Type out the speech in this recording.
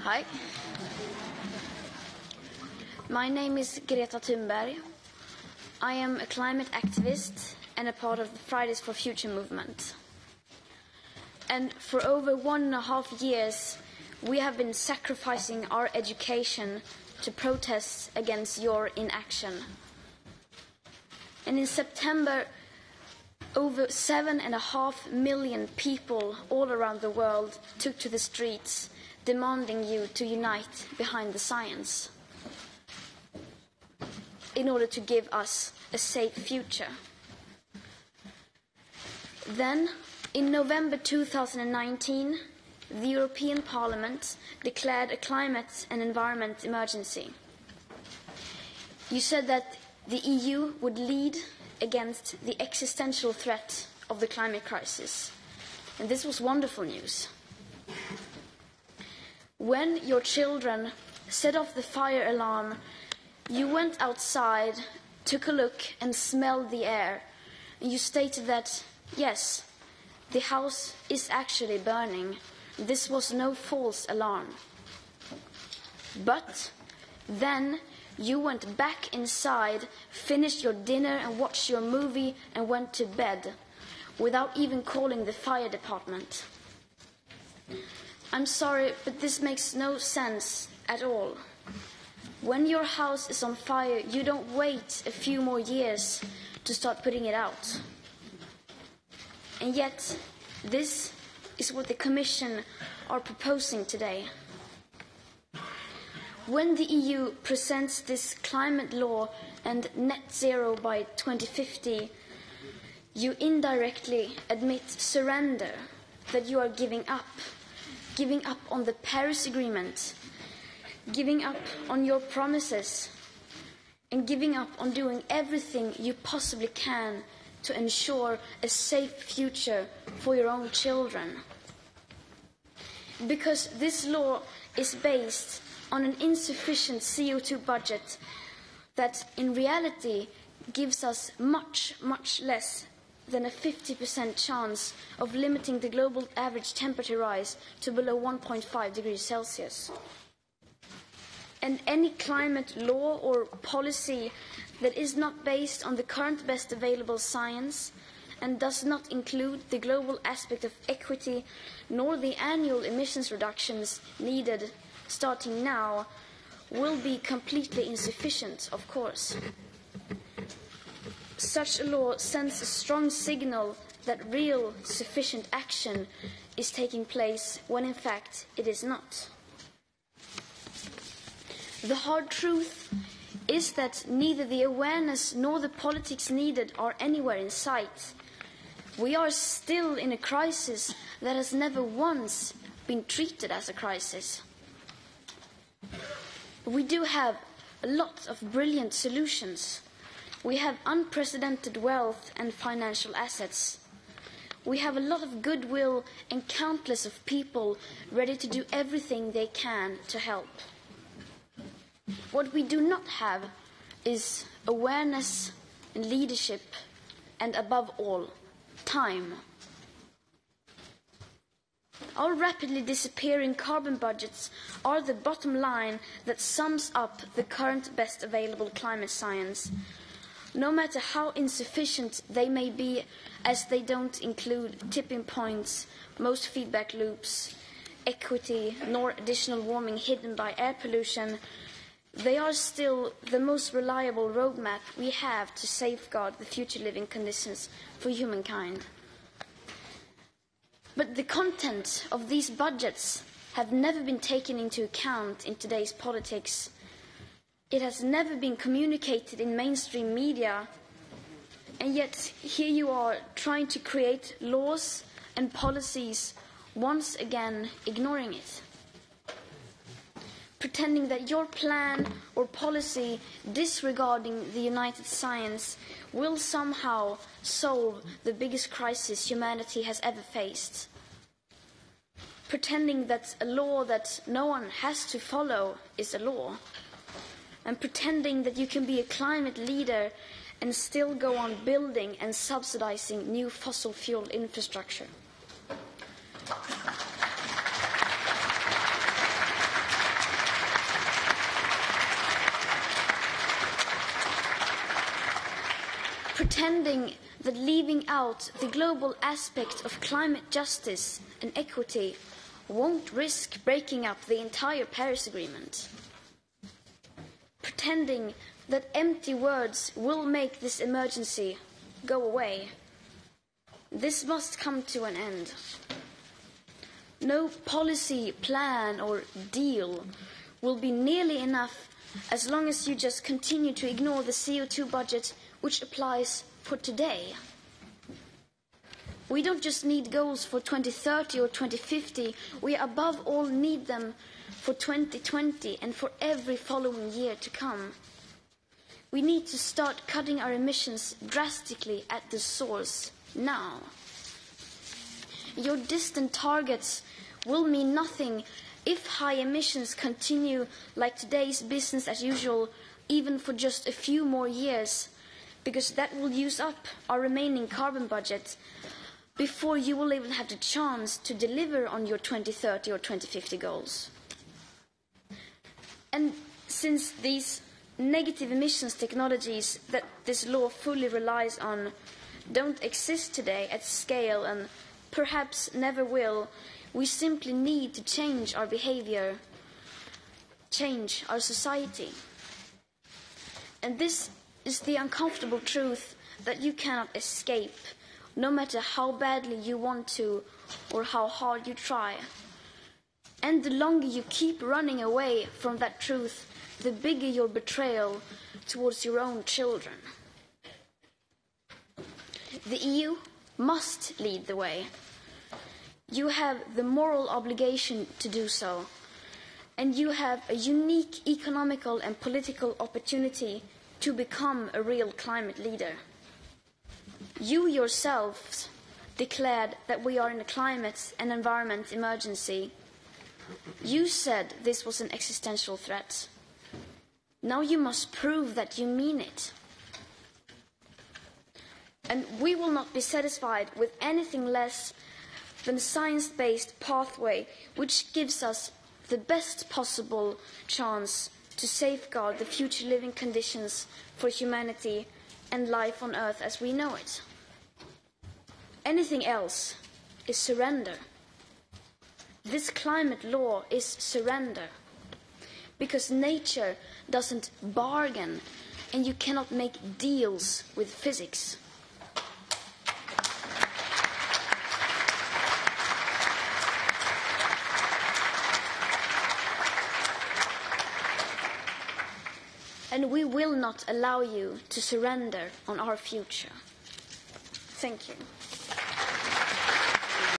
Hi. My name is Greta Thunberg. I am a climate activist and a part of the Fridays for Future movement. And for over 1.5 years, we have been sacrificing our education to protest against your inaction. And in September, over 7.5 million people all around the world took to the streets, demanding you to unite behind the science in order to give us a safe future. Then, in November 2019, the European Parliament declared a climate and environment emergency. You said that the EU would lead against the existential threat of the climate crisis. And this was wonderful news. When your children set off the fire alarm, you went outside, took a look and smelled the air. And you stated that, yes, the house is actually burning. This was no false alarm. But then you went back inside, finished your dinner and watched your movie and went to bed without even calling the fire department. I'm sorry, but this makes no sense at all. When your house is on fire, you don't wait a few more years to start putting it out. And yet, this is what the Commission are proposing today. When the EU presents this climate law and net zero by 2050, you indirectly admit surrender, that you are giving up on the Paris Agreement, giving up on your promises, and giving up on doing everything you possibly can to ensure a safe future for your own children. Because this law is based on an insufficient CO2 budget that in reality gives us much, much less than a 50% chance of limiting the global average temperature rise to below 1.5 degrees Celsius. And any climate law or policy that is not based on the current best available science and does not include the global aspect of equity nor the annual emissions reductions needed starting now will be completely insufficient, of course. Such a law sends a strong signal that real sufficient action is taking place when in fact it is not. The hard truth is that neither the awareness nor the politics needed are anywhere in sight. We are still in a crisis that has never once been treated as a crisis. We do have a lot of brilliant solutions. We have unprecedented wealth and financial assets. We have a lot of goodwill and countless of people ready to do everything they can to help. What we do not have is awareness and leadership and, above all, time. Our rapidly disappearing carbon budgets are the bottom line that sums up the current best available climate science, no matter how insufficient they may be, as they don't include tipping points, most feedback loops, equity, nor additional warming hidden by air pollution. They are still the most reliable roadmap we have to safeguard the future living conditions for humankind. But the content of these budgets have never been taken into account in today's politics. It has never been communicated in mainstream media, and yet here you are trying to create laws and policies, once again ignoring it. Pretending that your plan or policy disregarding the united science will somehow solve the biggest crisis humanity has ever faced. Pretending that a law that no one has to follow is a law. And pretending that you can be a climate leader and still go on building and subsidizing new fossil fuel infrastructure. pretending that leaving out the global aspect of climate justice and equity won't risk breaking up the entire Paris Agreement. Pretending that empty words will make this emergency go away. This must come to an end. No policy, plan or deal will be nearly enough as long as you just continue to ignore the CO2 budget which applies for today. We don't just need goals for 2030 or 2050, we above all need them for 2020 and for every following year to come. We need to start cutting our emissions drastically at the source now. Your distant targets will mean nothing if high emissions continue like today's business as usual, even for just a few more years, because that will use up our remaining carbon budget before you will even have the chance to deliver on your 2030 or 2050 goals. And since these negative emissions technologies that this law fully relies on don't exist today at scale and perhaps never will, we simply need to change our behavior, change our society. And this is the uncomfortable truth that you cannot escape, no matter how badly you want to or how hard you try. And the longer you keep running away from that truth, the bigger your betrayal towards your own children. The EU must lead the way. You have the moral obligation to do so, and you have a unique economical and political opportunity to become a real climate leader. You yourselves declared that we are in a climate and environment emergency. You said this was an existential threat. Now you must prove that you mean it. And we will not be satisfied with anything less than a science-based pathway which gives us the best possible chance to safeguard the future living conditions for humanity and life on Earth as we know it. Anything else is surrender. This climate law is surrender, because nature doesn't bargain and you cannot make deals with physics. And we will not allow you to surrender on our future. Thank you.